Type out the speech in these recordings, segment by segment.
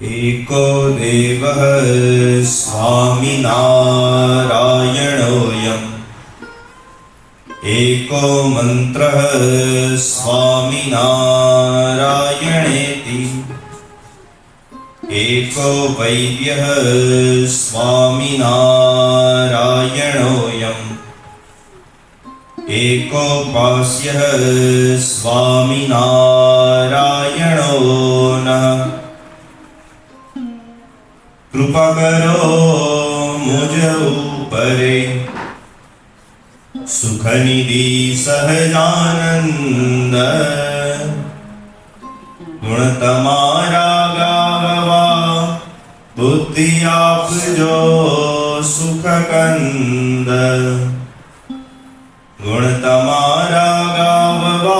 एको देवः स्वामिनारायणोऽयम् एको मन्त्रः स्वामिनारायणेति एको वैद्यः स्वामिनारायणोऽयम् एकोपास्यः स्वामिनारायणो नः। कृपा करो मुझ ऊपरे सुख निधि सहजानंद गुण तमारा गावा बुद्धि आप जो सुख कंद गुण तमारा गावा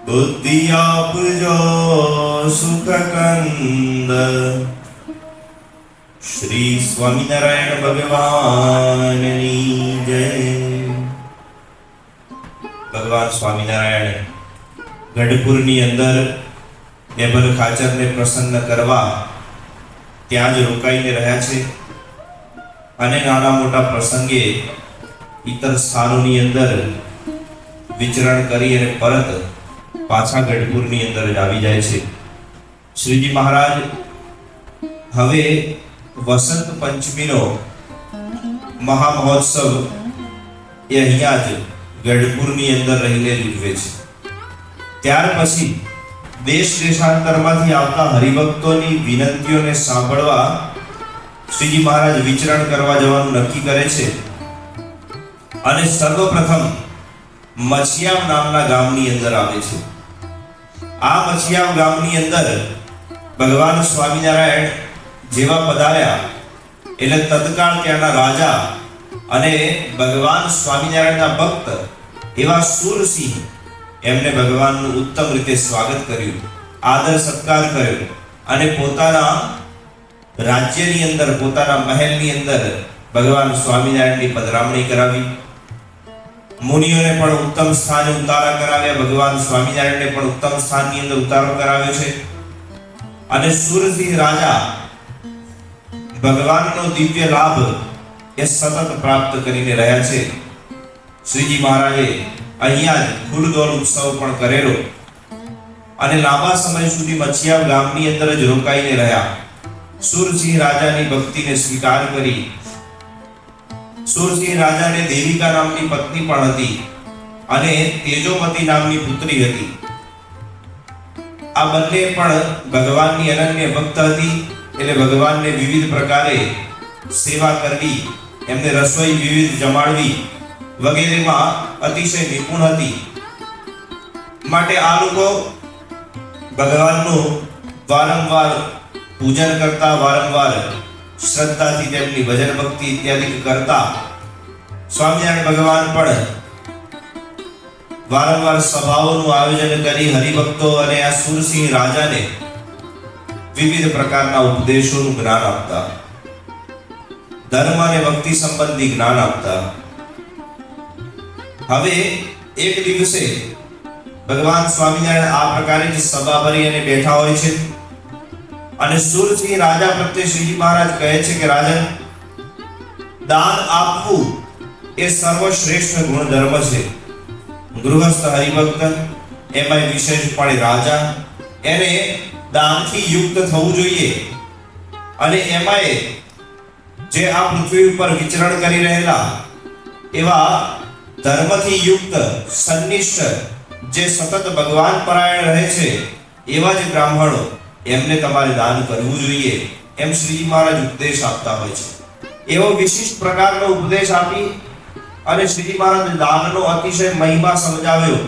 बुद्धि आप जो सुख कंद। श्री स्वामिनारायण भगवाननी जय। भगवान स्वामिनारायण ગઢપુરની અંદર નેબર ખાચરને પ્રસન્ન કરવા ત્યાં જ રોકાઈને રહ્યા છે અને નાના મોટા પ્રસંગે ઇતર સ્થાનોની અંદર વિચરણ કરી અને પરત પાછા ગઢપુરની અંદર જ આવી જાય છે। શ્રીજી મહારાજ હવે વસંત પંચમીનો મહામહોત્સવ એ અહીંયા જ ગઢપુરની અંદર રહીને ઉજવે છે। ત્યાર પછી દેશ દેશાંતરમાંથી આવતા હરિભક્તોની વિનંતીઓને સાંભળવા શ્રીજી મહારાજ વિચરણ કરવા જવાનું નક્કી કરે છે અને સર્વપ્રથમ મછિયામ નામના ગામની અંદર આવે છે। આ મછિયામ ગામની અંદર ભગવાન સ્વામિનારાયણ જેવા પધાર્યા એટલે તત્કાળ ત્યાંના રાજા અને ભગવાન સ્વામિનારાયણના ભક્ત એવા સુરસિંહ એમને ભગવાનનું ઉત્તમ રીતે સ્વાગત કર્યું, આદર સત્કાર કર્યો અને પોતાના રાજ્યની અંદર પોતાના મહેલની અંદર ભગવાન સ્વામિનારાયણની પધરામણી કરાવી। મુનિઓને પણ ઉત્તમ સ્થાને ઉતારા કરાવ્યા, ભગવાન સ્વામિનારાયણને પણ ઉત્તમ સ્થાનની અંદર ઉતારો કરાવ્યો છે અને સુરસિંહ રાજા ભગવાનનો દિવ્ય લાભ એ સતત પ્રાપ્ત કરીને રહ્યા છે। શ્રીજી મહારાજે અહીંયા જ ફૂલદોલ ઉત્સવ પણ કરેલો અને લાંબા સમય સુધી મછિયાવ ગામની અંદર જ રોકાઈને રહ્યા। સુરસિંહ રાજાની ભક્તિને સ્વીકાર કરી। સુરસિંહ રાજાને દેવિકા નામની પત્ની પણ હતી અને તેજોમતી નામની પુત્રી હતી। આ બંને પણ ભગવાનની અનન્ય ભક્ત હતી એટલે ભગવાનને વિવિધ પ્રકારે સેવા કરવી, એમને રસોઈ વિવિધ જમાડવી વગેરેમાં અતિશય નિપુણ હતી। માટે આ લોકો ભગવાનનું વારંવાર પૂજન કરતા, વારંવાર શ્રદ્ધાથી તેમની ભજન ભક્તિ ઇત્યાદિ કરતા। સ્વામિનારાયણ ભગવાન પણ વારંવાર સભાઓનું આયોજન કરી હરિભક્તો અને આ સુરસિંહ રાજાને વિવિધ પ્રકારના ઉપદેશોનું જ્ઞાન આપતા, ધર્મ અને ભક્તિ સંબંધી જ્ઞાન આપતા। હવે એક દિવસે ભગવાન સ્વામિનારાયણ આ પ્રકારે જ સભા ભરી અને બેઠા હોય છે અને સુરસિંહ રાજા પ્રત્યે શ્રીજી મહારાજ કહે છે કે રાજન, દાન આપવું એ સર્વશ્રેષ્ઠ ગુણધર્મ છે। ગૃહસ્થ હરિભક્ત એમાં વિશેષપણે રાજા એને દાનથી યુક્ત થવું જોઈએ અને એમાં જે આ પૃથ્વી ઉપર વિચરણ કરી રહેલા એવા ધર્મથી યુક્ત સન્નિષ્ઠ જે સતત ભગવાન પરાયણ રહે છે એવા જ બ્રાહ્મણો એમને તમારે દાન કરવું જોઈએ એમ શ્રીજી મહારાજ ઉપદેશ આપતા હોય છે। એવો વિશિષ્ટ પ્રકારનો ઉપદેશ આપી અને શ્રીજી મહારાજ દાનનો અતિશય મહિમા સમજાવ્યો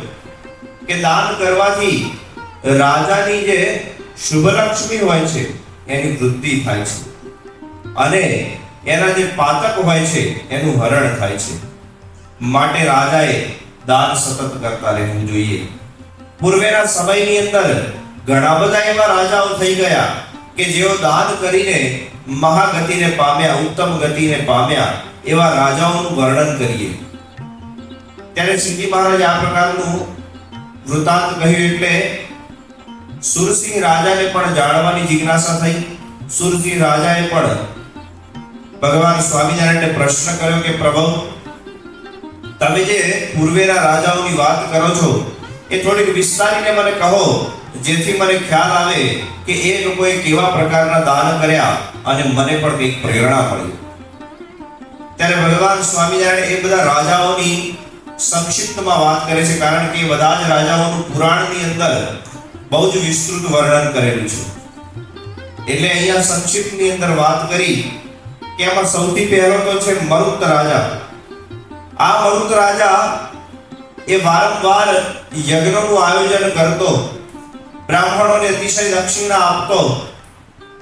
કે દાન કરવાથી રાજાની જે શુભલક્ષ્મી હોય છે એની વૃદ્ધિ થાય છે અને એના જે પાતક હોય છે એનું હરણ થાય છે। માટે રાજાએ દાન સતત કરતા રહેવું જોઈએ। પૂર્વેના સમયની અંદર ઘણા બધા એવા રાજાઓ થઈ ગયા કે જેઓ દાન કરીને મહાગતિને પામ્યા, ઉત્તમ ગતિને પામ્યા। એવા રાજાઓનું વર્ણન કરીએ ત્યારે શ્રીજી મહારાજ આ પ્રકારનું વૃતાંત કહ્યું એટલે સુરસિંહ રાજાને પણ જાણવાની જિજ્ઞાસા થઈ. સુરસિંહ રાજાએ પણ ભગવાન સ્વામિનારાયણને પ્રશ્ન કર્યો કે પ્રભુ, તમે જે પૂર્વેના રાજાઓની વાત કરો છો એ થોડીક વિસ્તારીને મને કહો, જેથી મને ખ્યાલ આવે કે એ લોકોએ કેવા પ્રકારના દાન કર્યા અને મને પણ કંઈક પ્રેરણા મળી. ત્યારે ભગવાન સ્વામિનારાયણ એ બધા રાજાઓની સંક્ષિપ્તમાં વાત કરે છે, કારણ કે બધા જ રાજાઓનું પુરાણની અંદર બહુ જ વિસ્તૃત વર્ણન કરેલું છે. એટલે અહીંયા સંક્ષિપ્તની અંદર વાત કરી કે એમાં સૌથી પહેલો તો છે મરુત રાજા. આ મરુત રાજા એ વારંવાર યજ્ઞનું આયોજન કરતો, બ્રાહ્મણોને અતિશય દક્ષિણા આપતો,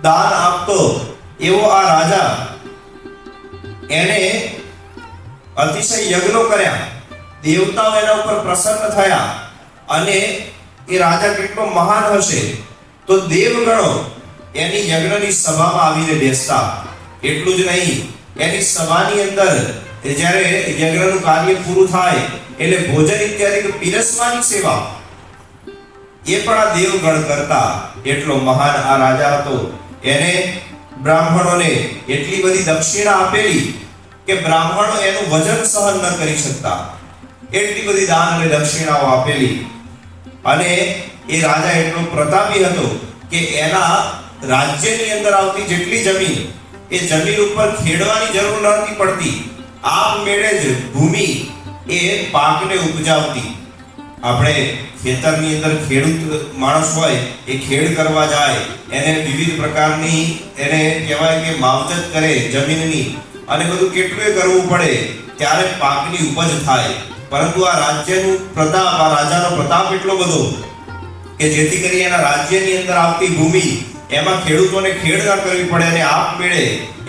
દાન આપતો એવો આ રાજા, એને અતિશય યજ્ઞો કર્યા, દેવતાઓ એના ઉપર પ્રસન્ન થયા, અને એ રાજા કેટલો મહાન હશે તો દેવગણો એની યજ્ઞની સભામાં આવીને બેસતા. એટલું જ નહીં, એની સભાની અંદર જ્યારે યજ્ઞનું કાર્ય પૂરું થાય એટલે ભોજન ઇત્યાદિ પીરસવાની સેવા એ પણ આ દેવગણ કરતા. એટલો મહાન આ રાજા હતો. એને બ્રાહ્મણોને એટલી બધી દક્ષિણા આપેલી કે બ્રાહ્મણો એનું વજન સહન ન કરી શકતા, એટલી બધી દાન અને દક્ષિણાઓ આપેલી. અને એ રાજા એટલો પ્રતાપી હતો કે એના રાજ્યની અંદર આવતી જેટલી જમીન, એ જમીન ઉપર ખેડવાની જરૂર નહોતી પડતી, આપમેળે જ ભૂમિ એ પાકને ઉપજાવતી. આપણે ખેતરની અંદર ખેડૂત માણસ હોય, એ ખેડ કરવા જાય, એને વિવિધ પ્રકારની એને કહેવાય કે માવજત કરે જમીનની, અને બધું કેટલું કરવું પડે ત્યારે પાકની ઉપજ થાય. પરંતુ આ રાજ્યનું પ્રતાપ, આ રાજાનો પ્રતાપ એટલો બધો કે જેથી કરી એના રાજ્યની અંદર આવતી ભૂમિ એમાં ખેડૂતોને ખેડ ન કરવી પડે અને આપમેળે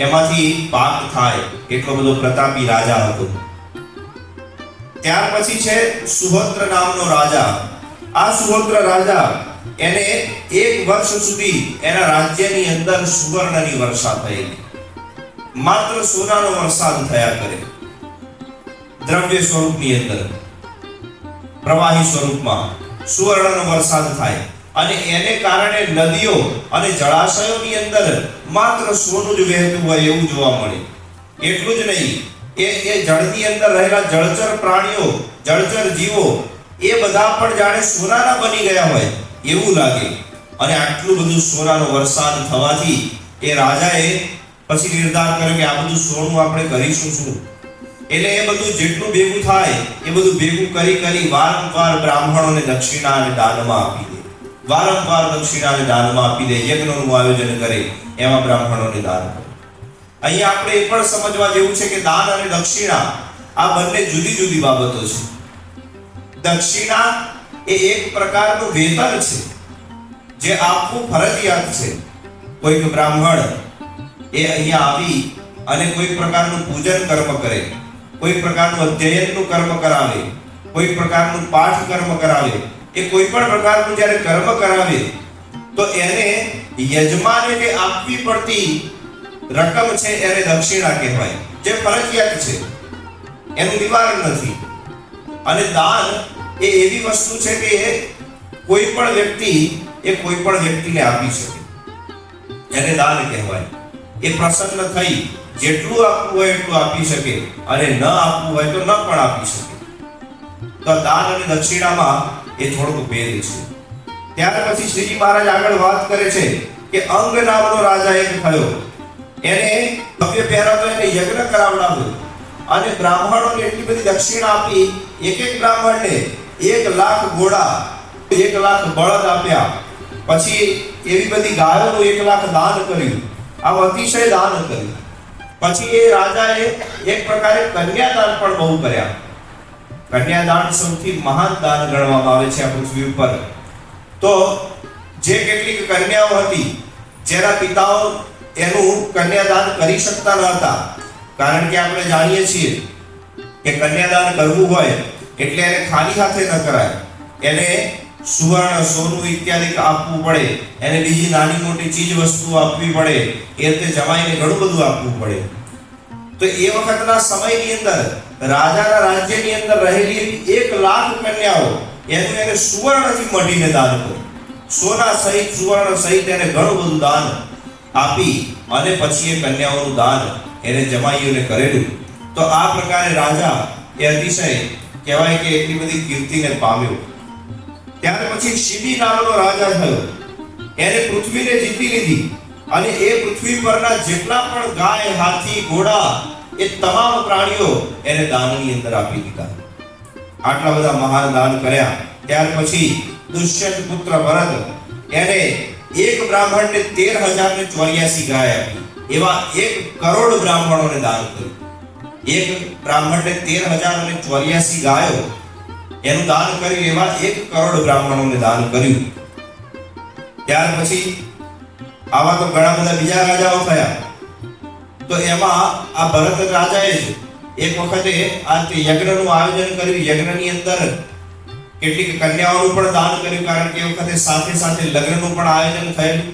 એમાંથી પાક થાય. એટલો બધો પ્રતાપી રાજા હતો. ત્યાર પછી છે સુહોત્ર નામનો રાજા. આ સુહોત્ર રાજા, એને 1 વર્ષ સુધી એના રાજ્યની અંદર સુવર્ણની વર્ષા થયેલી. માત્ર સોનાનો વરસાદ થયા કરે, દ્રવ્ય સ્વરૂપની અંદર, પ્રવાહી સ્વરૂપમાં સુવર્ણનો વરસાદ થાય. અને એને કારણે નદીઓ અને જળાશયોની અંદર માત્ર સોનું જ વહેતું હોય એવું જોવા મળે. એટલું જ નહીં, એ જળની અંદર રહેલા જળચર પ્રાણીઓ, જળચર જીવો એ બધા પણ જાણે સોનાના બની ગયા હોય એવું લાગે. અને આટલું બધું સોનાનો વરસાદ થવાથી એ રાજાએ પછી નિર્ધાર કર્યો કે આ બધું સોનું આપણે કરીશું શું. એટલે એ બધું જેટલું ભેગું થાય એ બધું ભેગું કરી વારંવાર બ્રાહ્મણોને દક્ષિણા અને દાનમાં આપી દે, વારંવાર દક્ષિણા અને દાનમાં આપી દે. યજ્ઞનું આયોજન કરે, એમાં બ્રાહ્મણોને દાન કરે. અહીંયા આપણે એ પણ સમજવા જેવું છે કે દાન અને દક્ષિણા આ બંને જુદી જુદી બાબતો છે. દક્ષિણા એ એક પ્રકારનું વેતન છે જે આપવું ફરજિયાત છે. કોઈક બ્રાહ્મણ એ અહીંયા આવી અને કોઈ પ્રકારનું પૂજન કર્મ કરે, કોઈ પ્રકારનું અધ્યયનનું કર્મ કરાવે, કોઈ પ્રકારનું પાઠ કર્મ કરાવે, એ કોઈ પણ પ્રકારનું જ્યારે કર્મ કરાવે તો એને યજમાનને આપવી પડતી રકમ છે એને દક્ષિણા કહેવાય, જે ફરજિયાત છે, એનું નિવારણ નથી. અને દાન એ એવી વસ્તુ છે કે કોઈ પણ વ્યક્તિ એ કોઈ પણ વ્યક્તિને આપી શકે, એને દાન કહેવાય. એ પ્રસન્ન થઈ જેટલું આપવું હોય એટલું આપી શકે, અને ન આપવું હોય તો ન પણ આપી શકે. તો દાન અને દક્ષિણામાં એ થોડોક ભેદ છે. ત્યાર પછી શ્રીજી મહારાજ આગળ વાત કરે છે કે અંગ નામનો રાજા એક થયો. એને ભવ્ય પહેરાતો એને યજ્ઞ કરાવડાવ્યો અને બ્રાહ્મણોને એટલી બધી દક્ષિણા આપી. એક બ્રાહ્મણને 1 લાખ ઘોડા, 1 લાખ બળદ આપ્યા. પછી એવી બધી ગાયોનું 1 લાખ દાન કર્યું. આ અતિશય દાન કર્યું. પછી એ રાજાએ એક પ્રકારે કન્યાદાન પણ બહુ કર્યા. કન્યાદાન સૌથી મહાન દાન ગણવામાં આવે છે આ પૃથ્વી ઉપર. તો જે કેટલીક કન્યાઓ હતી જેના પિતાઓ એનું કન્યાદાન કરી શકતા ન હતા, કારણ કે આપણે જાણીએ છીએ કે કન્યાદાન કરવું હોય એટલે એને ખાલી હાથે ન કરાય. એને સુવર્ણ, સોનું ઇત્યાદિ આપવું પડે, એને બીજી નાની મોટી ચીજ વસ્તુઓ આપવી પડે, એ રીતે જમાઈને ઘણું બધું આપવું પડે. તો એ વખતના સમયની અંદર રાજાના રાજ્યની અંદર રહેલી 1 લાખ કન્યાઓ એનું એને સુવર્ણથી મઢીને દાન કર્યું. સોના સહિત સુવર્ણ સહિત એને ઘણું બધું દાન આપી અને પછી એ કન્યાઓનું દાન એને જમાઈઓને કરેલું. તો આ પ્રકારે રાજા એ અતિશય કહેવાય કે એટલી બધી કીર્તિને પામ્યો. ત્યાર પછી શિબી નામનો રાજા થયો. એને પૃથ્વીને જીતી લીધી અને એ પૃથ્વી પરના જેટલા પણ ગાય, હાથી, ઘોડા એ તમામ પ્રાણીઓ એને દાનની અંદર આપી દીધા. આટલા બધા મહાન દાન કર્યા. ત્યાર પછી દુષ્યંત પુત્ર ભરત એને એક બ્રાહ્મણને 13,084 ગાય આપી. એવા 1 કરોડ બ્રાહ્મણોને દાન કર્યું. એક બ્રાહ્મણને 13,084 ગાયો એનું દાન કર્યું. એવા 1 કરોડ બ્રાહ્મણોને દાન કર્યું. ત્યાર પછી આવા તો ઘણા બધા બીજા રાજાઓ થયા. તો એમાં આ ભરત રાજાએ જ એક વખતે આ યજ્ઞનું આયોજન કર્યું. યજ્ઞની અંદર કેટલીક કન્યાઓનું પણ દાન કર્યું, કારણ કે એ વખતે સાથે સાથે લગ્નનું પણ આયોજન થયેલું.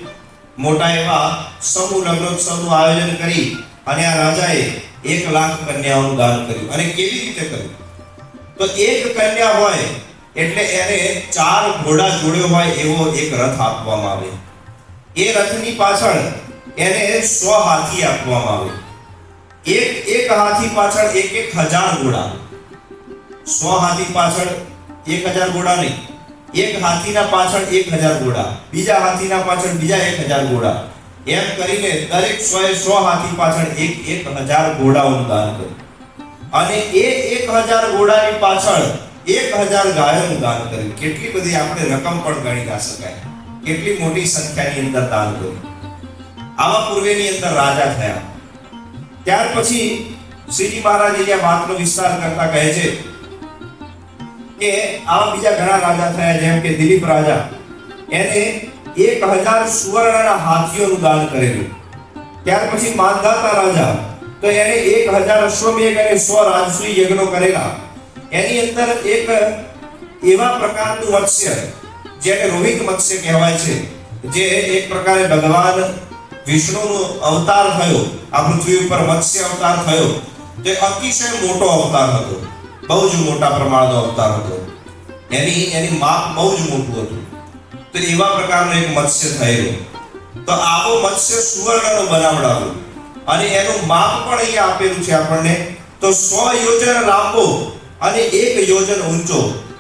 મોટા એવા સમૂહ લગ્નોત્સવનું આયોજન કરી અને આ રાજાએ 1 લાખ કન્યાઓનું દાન કર્યું. અને કેવી રીતે કર્યું? તો એક કન્યા હોય એટલે એને 4 ઘોડા જોડ્યો હોય એવો એક રથ આપવામાં આવે. એ રથની પાછળ એને 100 હાથી આપવામાં આવે. એક હાથી પાછળ 1,000 ઘોડા. 100 હાથી પાછળ 1,000 ઘોડા નહીં, એક હાથીના પાછળ 1,000 ઘોડા, બીજા હાથીના પાછળ બીજા 1,000 ઘોડા, એમ કરીને દરેક 100 હાથી પાછળ 1,000 ઘોડાઓનું દાન કર્યું. અને એ 1,000 ઘોડાની પાછળ 1,000 ગાયોનું દાન કર્યું. કેટલી બધી આપણે રકમ પણ ગણી ના શકાય. કેટલી મોટી સંખ્યાની અંદર દાન કર્યું. આવા પૂર્વેની અંદર રાજા થયા. ત્યાર પછી શ્રીજી મહારાજ એ વાતનો વિસ્તાર કરતા કહે છે કે આવા બીજા ઘણા રાજા થયા, જેમ કે દિલીપ રાજા, એને 1,000 સુવર્ણના હાથીઓનું દાન કરેલું. ત્યાર પછી માંધાતા રાજા, તો એને 1,000 અશ્વમેઘ અને 100 રાજસૂય યજ્ઞો કરેલા. એની અંદર એક એવા પ્રકારનું મત્સ્ય જેને રોહિત મત્સ્ય કહેવાય છે, જે એક પ્રકારે ભગવાન વિષ્ણુનો અવતાર થયો, આ પૃથ્વી ઉપર મત્સ્ય અવતાર થયો, તે અતિશય મોટો અવતાર હતો. બહુ જ મોટા પ્રમાણનો અવતાર હતો. એની માપ બહુ જ મોટું હતું. તો એવા પ્રકારનો એક મત્સ્ય થયેલો. તો આવો મત્સ્ય સુવર્ણનો બનાવડાવ્યો અને એનું માપ પણ અહીંયા આપેલું છે આપણને. તો 100 યોજન લાંબો અને 1 યોજન ઊંચો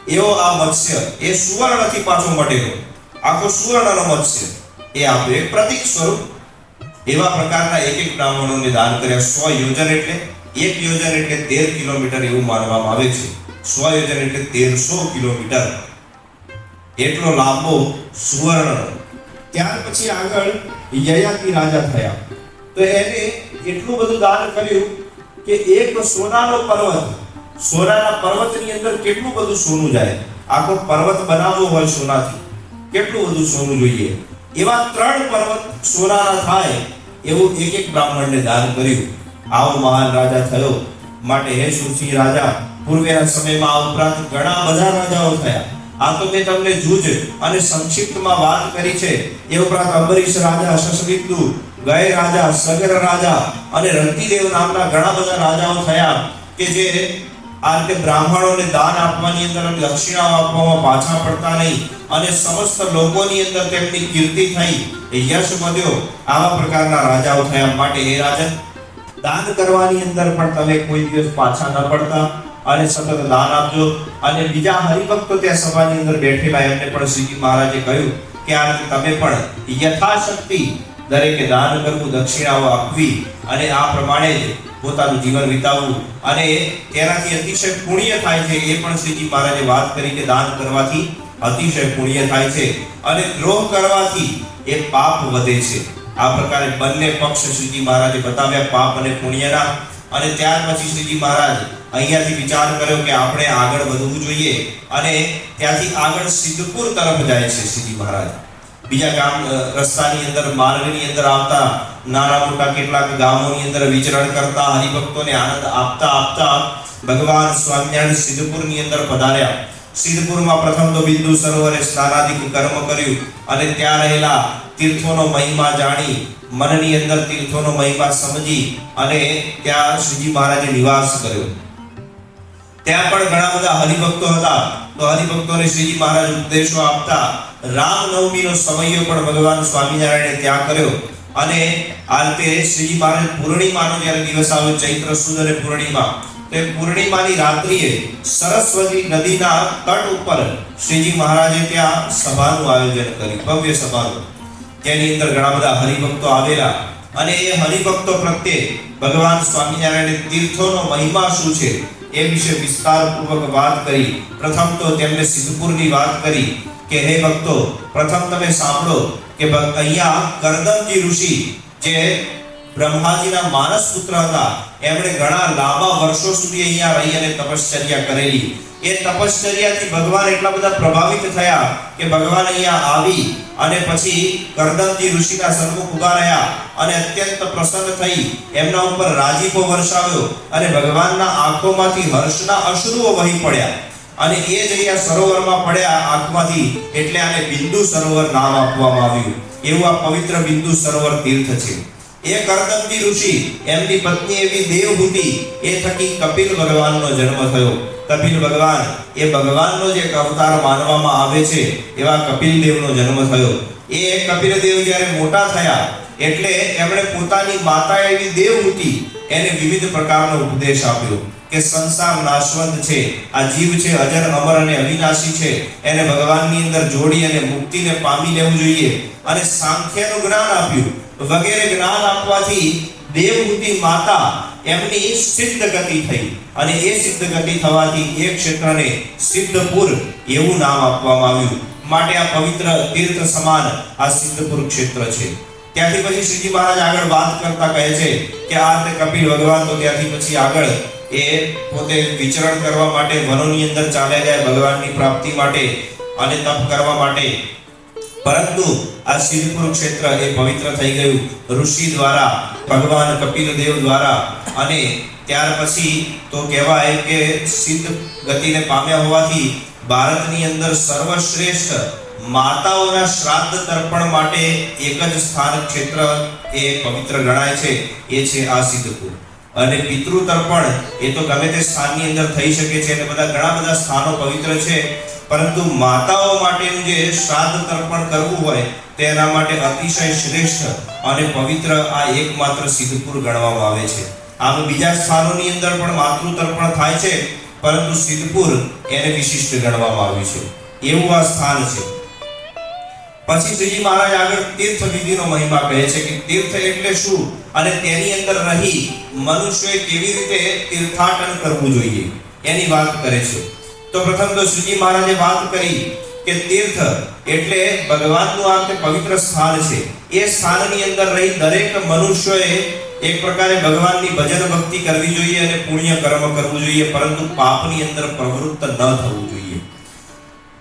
એવો આ મત્સ્ય એ સુવર્ણથી પાછો મટેલો, આખો સુવર્ણનો મત્સ્ય એ આપ્યો, એક પ્રતીક સ્વરૂપ. એવા પ્રકારના એક બ્રાહ્મણોને દાન કર્યા. 100 યોજન એટલે 1 યોજન એટલે 13 કિલોમીટર એવું માનવામાં આવે છે. 100 યોજન એટલે 1300 કિલોમીટર એટલો લાંબો સુવર્ણ. ત્યાર પછી આગળ યયાતિ રાજા થયા. તો એને એટલું બધું દાન કર્યું કે એક સોનાનો પર્વત, સોનાના પર્વતની અંદર કેટલું બધું સોનું જાય. આખો પર્વત બનાવવો હોય સોનાથી, કેટલું બધું સોનું જોઈએ. એવા 3 પર્વત સોનાના થાય એવું એક બ્રાહ્મણને દાન કર્યું. આવો મહાન રાજા થયો. માટે હે સુરસિંહ રાજા, પૂર્વેના સમયમાં આ ઉપરાંત ઘણા બધા રાજાઓ થયા. આ તો મેં તમને જૂજ અને સંક્ષિપ્તમાં વાત કરી છે. એ ઉપરાંત અંબરીશ રાજા, શશવિંદુ, ગય રાજા, સગર રાજા અને રંતિદેવ નામના ઘણા બધા રાજાઓ થયા કે જે આ રીતે બ્રાહ્મણોને દાન આપવાની અંદર અને દક્ષિણાઓ આપવામાં પાછા પડતા નહીં અને સમસ્ત લોકોની અંદર તેમની કીર્તિ થઈ, યશ વધ્યો. આવા પ્રકારના રાજાઓ થયા. માટે હે રાજન, દાન કરવાની અંદર પણ તમે કોઈ દિવસ પાછા ન પડતા અને સતત દાન આપજો. અને બીજા હરિભક્તો ત્યાં સભાની અંદર બેઠેલા એમને પણ શ્રીજી મહારાજે કહ્યું કે આ તમે પણ યથાશક્તિ દરેકે દાન કરવું, દક્ષિણાઓ આપવી અને આ પ્રમાણે જ પોતાનું જીવન વિતાવવું. અને તેનાથી અતિશય પુણ્ય થાય છે. એ પણ શ્રીજી મહારાજે વાત કરી કે દાન કરવાથી અતિશય પુણ્ય થાય છે અને દ્રોહ કરવાથી એ પાપ વધે છે. આ પ્રકારે બંને પક્ષ શ્રીજી મહારાજે બતાવ્યા, પાપ અને પુણ્યના. અને ત્યાર પછી શ્રીજી મહારાજ અહીંયાથી વિચાર કર્યો કે આપણે આગળ વધવું જોઈએ અને ત્યાંથી આગળ સિદ્ધપુર તરફ જાય છે શ્રીજી મહારાજ. બીજા ગામ રસ્તાની અંદર, માર્ગની અંદર આવતા નાના મોટા કેટલાક ગામોની અંદર વિચરણ કરતા, હરિભક્તોને આનંદ આપતા આપતા ભગવાન સ્વામિનારાયણ સિદ્ધપુરની અંદર પધાર્યા. સિદ્ધપુરમાં પ્રથમ તો બિંદુ સરોવરે સ્નાનાદિક કર્મ કર્યું અને ત્યાં રહેલા તીર્થોનો મહિમા જાણી, મનની અંદર તીર્થોનો મહિમા સમજી અને ત્યાં શ્રીજી મહારાજે નિવાસ કર્યો. ત્યાં પણ ઘણા બધા હરિભક્તો હતા. તો હરિભક્તોને શ્રીજી મહારાજ ઉપદેશો આપતા રામનવમીનો સમયો પણ ભગવાન સ્વામિનારાયણે ત્યાં કર્યો અને આ રીતે શ્રીજી મહારાજ પૂર્ણિમાનો જ્યારે દિવસ આવ્યો, ચૈત્ર સુદ અને પૂર્ણિમા, તે પૂર્ણિમાની રાત્રિએ સરસ્વતી નદીના તટ ઉપર શ્રીજી મહારાજે ત્યાં સભાનું આયોજન કર્યું, ભવ્ય સભાનું, જેની અંદર ઘણા બધા હરિભક્તો આવેલા અને એ હરિભક્તો પ્રત્યે ભગવાન સ્વામિનારાયણે તીર્થોનો મહિમા શું છે એ વિશે વિસ્તારપૂર્વક વાત કરી. પ્રથમ તો તેમને સિદ્ધપુરની વાત કરી કે હે ભક્તો, પ્રથમ તમે સાંભળો કે અહીંયા કરદમજી ઋષિ જે બ્રહ્માજીના માનસ પુત્ર હતા, એમણે ઘણા લાંબા વર્ષો સુધી અહીંયા રહી અને તપશ્ચર્યા કરેલી. એ તપશ્ચર્યાથી ભગવાન એટલા બધા પ્રભાવિત થયા કે ભગવાન અહીંયા આવી અને પછી કરદમજી ઋષિના સન્મુખ ઉભા રહ્યા અને અત્યંત પ્રસન્ન થઈ એમના ઉપર રાજીપો વરસાવ્યો અને ભગવાનના આંખોમાંથી હર્ષના અશ્રુઓ વહી પડ્યા અને એ જ અહીંયા સરોવરમાં પડ્યા આંખમાંથી, એટલે આને બિંદુ સરોવર નામ આપવામાં આવ્યું. એવું આ પવિત્ર બિંદુ સરોવર તીર્થ છે. એ કરદમજી ઋષિ, એમની પત્ની એવી દેવહૂતિ, એ થકી કપિલ ભગવાનનો જન્મ થયો. કપિલ ભગવાન એ ભગવાનનો જે અવતાર માનવામાં આવે છે એવા કપિલ દેવનો જન્મ થયો. એ કપિલ દેવ જ્યારે મોટા થયા એટલે એમણે પોતાની માતા એવી દેવહૂતિ એને વિવિધ પ્રકારનો ઉપદેશ આપ્યો કે સંસાર નાશવંત છે, આ જીવ છે અજર અમર અને અવિનાશી છે, એને ભગવાનની અંદર જોડી અને મુક્તિને પામી લેવું જોઈએ અને સાંખ્યનું જ્ઞાન આપ્યું. વગેરે જ્ઞાન આપવાથી દેવહૂતિ માતા એમની સિદ્ધ ગતિ થઈ અને એ સિદ્ધ ગતિ થવાથી એ ક્ષેત્રને સિદ્ધપુર એવું નામ આપવામાં આવ્યું. માટે આ પવિત્ર તીર્થ સમાન આ સિદ્ધપુર ક્ષેત્ર છે. ત્યાંથી પછી શ્રીજી મહારાજ આગળ વાત કરતા કહે છે કે આ તે કપિલ ભગવાન તો ત્યાંથી પછી આગળ એ પોતે વિચરણ કરવા માટે વનોની અંદર ચાલ્યા ગયા ભગવાનની પ્રાપ્તિ માટે અને તપ કરવા માટે. પરંતુ આ સિદ્ધપુર ક્ષેત્ર એ પવિત્ર થઈ ગયું ઋષિ દ્વારા, ભગવાન કપિલ દેવ દ્વારા. અને ત્યાર પછી તો કહેવાય કે સિદ્ધ ગતિને પામ્યા હોવાથી ભારતની અંદર સર્વશ્રેષ્ઠ માતાઓના શ્રાદ્ધ તર્પણ માટે એક જ સ્થાન ક્ષેત્ર એ પવિત્ર ગણાય છે, એ છે આ સિદ્ધપુર. અને પિતૃ તર્પણ એ તો ગમે તે સ્થાનની અંદર થઈ શકે છે અને બધા ઘણા બધા સ્થાનો પવિત્ર છે, પરંતુ માતાઓ માટેનું જે શ્રાદ્ધ તર્પણ કરવું હોય તેના માટે અતિશય શ્રેષ્ઠ અને પવિત્ર આ એકમાત્ર સિદ્ધપુર ગણવામાં આવે છે. આમ બીજા સ્થાનોની અંદર પણ માતૃ તર્પણ થાય છે, પરંતુ સિદ્ધપુર એને વિશિષ્ટ ગણવામાં આવ્યું છે. એવું આ સ્થાન છે. પછી શ્રીજી મહારાજ આગળ તીર્થ વિધિનો મહિમા કહે છે કે તીર્થ એટલે શું અને તેની અંદર રહી મનુષ્યએ કેવી રીતે તીર્થાટન કરવું જોઈએ એની વાત કરે છે. તો પ્રથમ તો શ્રીજી મહારાજે વાત કરી કે તીર્થ એટલે ભગવાનનું આ પવિત્ર સ્થાન છે. એ સ્થાનની અંદર રહી દરેક મનુષ્યએ એક પ્રકારે ભગવાનની ભજન ભક્તિ કરવી જોઈએ અને પુણ્ય કર્મ કરવું જોઈએ, પરંતુ પાપની અંદર પ્રવૃત્ત ન થવું જોઈએ.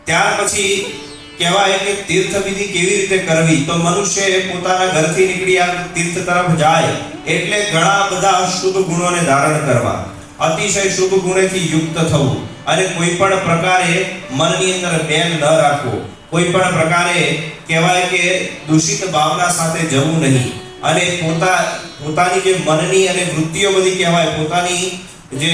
ત્યાર પછી કહેવાય કે તીર્થ વિધિ કેવી રીતે કરવી, તો મનુષ્યએ પોતાના ઘરથી નીકળી આ તીર્થ તરફ જાય એટલે ઘણા બધા શુભ ગુણોને ધારણ કરવા, અતિશય શુભ ગુણેથી યુક્ત થવું અને કોઈ પણ પ્રકારે મનની અંદર મેલ ન રાખવો, કોઈ પણ પ્રકારે કહેવાય કે દૂષિત ભાવના સાથે જવું નહીં અને પોતાની જે મનની અને વૃત્તિઓ બધી કહેવાય પોતાની જે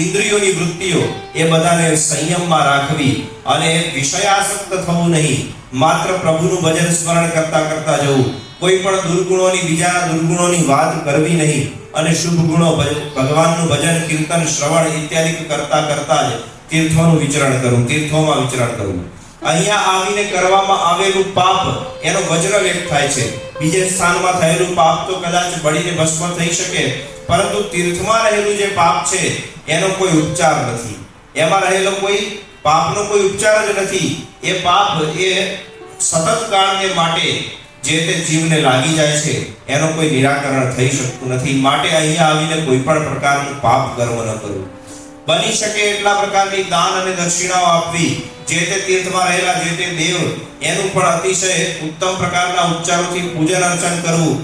ઇન્દ્રિયોની વૃત્તિઓ એ બધાને સંયમમાં રાખવી અને વિષયાસક્ત થવું નહીં, માત્ર પ્રભુનું ભજન સ્મરણ કરતા કરતા જવું, કોઈ પણ દુર્ગુણોની બીજાના દુર્ગુણોની વાત કરવી નહીં અને શુભ ગુણો ભગવાનનું ભજન કીર્તન શ્રવણ ઇત્યાદિ કરતા કરતા જ તીર્થોનું વિચરણ કરવું, તીર્થોમાં વિચરણ કરવું. અહીંયા આવીને કરવામાં આવેલું પાપ એનો વજ્રલેપ થાય છે. બીજે સ્થાનમાં થયેલું પાપ તો કદાચ બળીને ભસ્મ થઈ શકે, પરંતુ તીર્થમાં રહેલું જે પાપ છે એનો કોઈ ઉપચાર નથી, એમાં રહેલો કોઈ પાપનો કોઈ ઉપચાર જ નથી. એ પાપ એ સતત કાળને માટે જે તે જીવને લાગી જાય છે, એનો કોઈ નિરાકરણ થઈ શકતું નથી. માટે અહીંયા આવીને કોઈ પણ પ્રકારનું પાપ કર્મ ન કરવું. બની શકે એટલા પ્રકારની દાન અને દક્ષિણાઓ આપવી, જે તે તીર્થમાં રહેલા જે તે દેવ એનું પણ અતિશય ઉત્તમ પ્રકારના ઉપચારોથી પૂજન અર્ચન કરવું.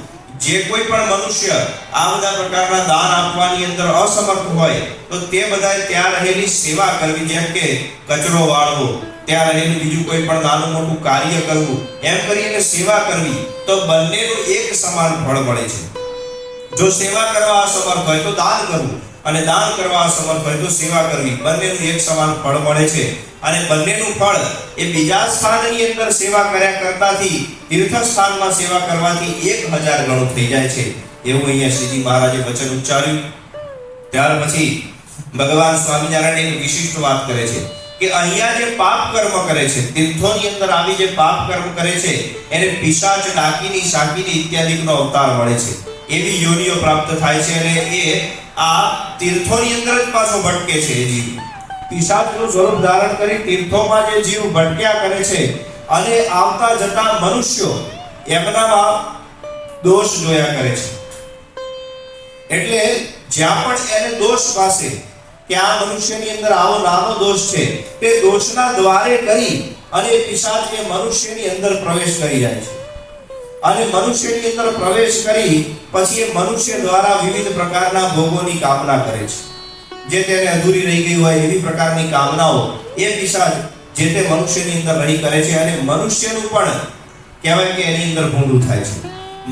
જે કોઈ પણ મનુષ્ય આ બધા પ્રકારના દાન આપવાની અંદર અસમર્થ હોય તો તે બધાએ ત્યાં રહેલી સેવા કરવી, જેમ કે કચરો વાળવો, ત્યાં રહેલું બીજું કોઈ પણ નાનું મોટું કાર્ય કરવું, એમ કરીને સેવા કરવી તો બંનેનું એક સમાન ફળ મળે છે. જો સેવા કરવા અસમર્થ હોય તો દાન કરવું અને દાન કરવા અસમર્થ હોય તો સેવા કરવી, બંનેનું એક સમાન ફળ મળે છે. અને બંનેનું ફળ એ બીજા સ્થાનની અંદર સેવા કર્યા કરતાથી તીર્થ સ્થાનમાં સેવા કરવાથી 1000 ગણું થઈ જાય છે એવું અહીંયા શ્રીજી મહારાજે વચન ઉચ્ચાર્યું। ત્યાર પછી ભગવાન સ્વામિનારાયણ એક વિશિષ્ટ વાત કરે છે કે અહીંયા જે પાપ કર્મ કરે છે, તીર્થોની અંદર આવી જે પાપ કર્મ કરે છે એને પિશાચ, ડાકીની, શાકીની ઇત્યાદિનો અવતાર મળે છે, એવી યોનિઓ પ્રાપ્ત થાય છે અને એ આ તીર્થોની અંદર જ પાછો ભટકે છે। એ જીવ પિશાચનું સ્વરૂપ ધારણ કરી તીર્થોમાં જે જીવ ભટક્યા કરે છે અને આવતા જતા મનુષ્યો એમનામાં દોષ જોયા કરે છે। એટલે જ્યાં પણ એને દોષ પાસે કે આ મનુષ્યની અંદર આવો નાનો દોષ છે તે દોષના દ્વારે કરી અને પિશાચ એ મનુષ્યની અંદર પ્રવેશ કરી જાય છે અને મનુષ્યની અંદર પ્રવેશ કરી પછી એ મનુષ્ય દ્વારા વિવિધ પ્રકારના ભોગોની કામના કરે છે। જે તેને અધૂરી રહી ગઈ હોય એવી પ્રકારની કામનાઓ એ પિશાચ જે તે મનુષ્યની અંદર રહી કરે છે અને મનુષ્યનું પણ કહેવાય કે એની અંદર ભૂંડું થાય છે।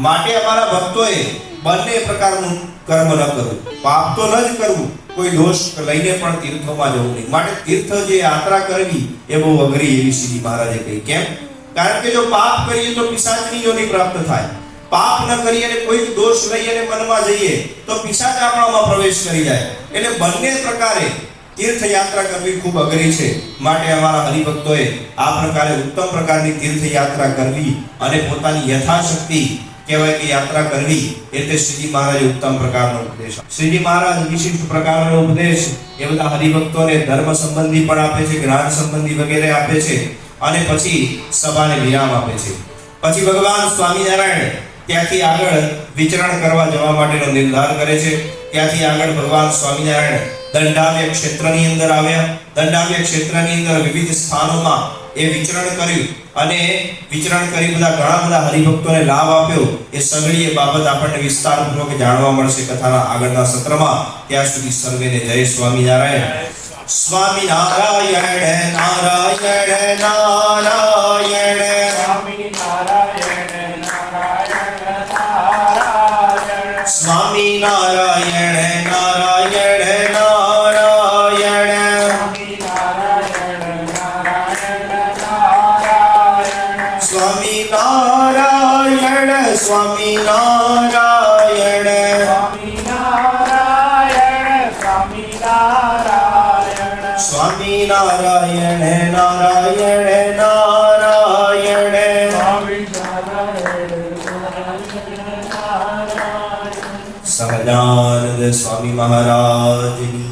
માટે અમારા ભક્તોએ બંને પ્રકારનું કર્મ ન કરવું, પાપ તો ન જ કરવું, કોઈ દોષ લઈને પણ તીર્થોમાં જવું નહીં। માટે તીર્થ જે યાત્રા કરવી એ બહુ અઘરી એવી શ્રીજી મહારાજે કહી। કેમ? કારણ કે જો પાપ કરીએ તો પિશાચની યોનિ પ્રાપ્ત થાય, પાપ ન કરીએ અને કોઈ દોષ લઈ અને મનમાં જઈએ તો પિશાચ આપણામાં પ્રવેશ કરી જાય। એટલે બંને પ્રકારે તીર્થ યાત્રા કરવી ખૂબ અઘરી છે। માટે અમારા હરિભક્તોએ આ પ્રકારે ઉત્તમ પ્રકારની તીર્થ યાત્રા કરવી અને પોતાની યથાશક્તિ કહેવાય કે યાત્રા કરવી એટલે શ્રીજી મહારાજે ઉત્તમ પ્રકારનો ઉપદેશ। શ્રીજી મહારાજ વિશિષ્ટ પ્રકારનો ઉપદેશ એ બધા હરિભક્તોને ધર્મ સંબંધી પણ આપે છે, જ્ઞાન સંબંધી વગેરે આપે છે અને પછી સભાને વિરામ આપે છે। પછી ભગવાન સ્વામિનારાયણ ત્યાંથી આગળ વિચરણ કરવા જવા માટેનો નિર્ધાર કરે છે। ત્યાંથી આગળ ભગવાન સ્વામિનારાયણ દંડાવ્ય ક્ષેત્રની અંદર આવ્યા। દંડાવ્ય ક્ષેત્રની અંદર વિવિધ સ્થાનોમાં એ વિચરણ કર્યું અને વિચરણ કરી ઘણા બધા હરિભક્તોને લાભ આપ્યો। એ સગળી એ બાબત આપણને વિસ્તારપૂર્વક જાણવા મળશે કથાના આગળના સત્રમાં। ત્યાં સુધી સર્વેને જય સ્વામિનારાયણ। સ્વામિનારાયણ નારાયણ નારાયણ સ્વામિનારાયણ નારાયણ નારાયણ સ્વામિનારાયણ નારાયણ નારાયણ સ્વામિનારાયણ સ્વામિનારાયણ સ્વામિનારાયણ નારાયણ નારાયણ સહજાનંદ સ્વામી મહારાજ।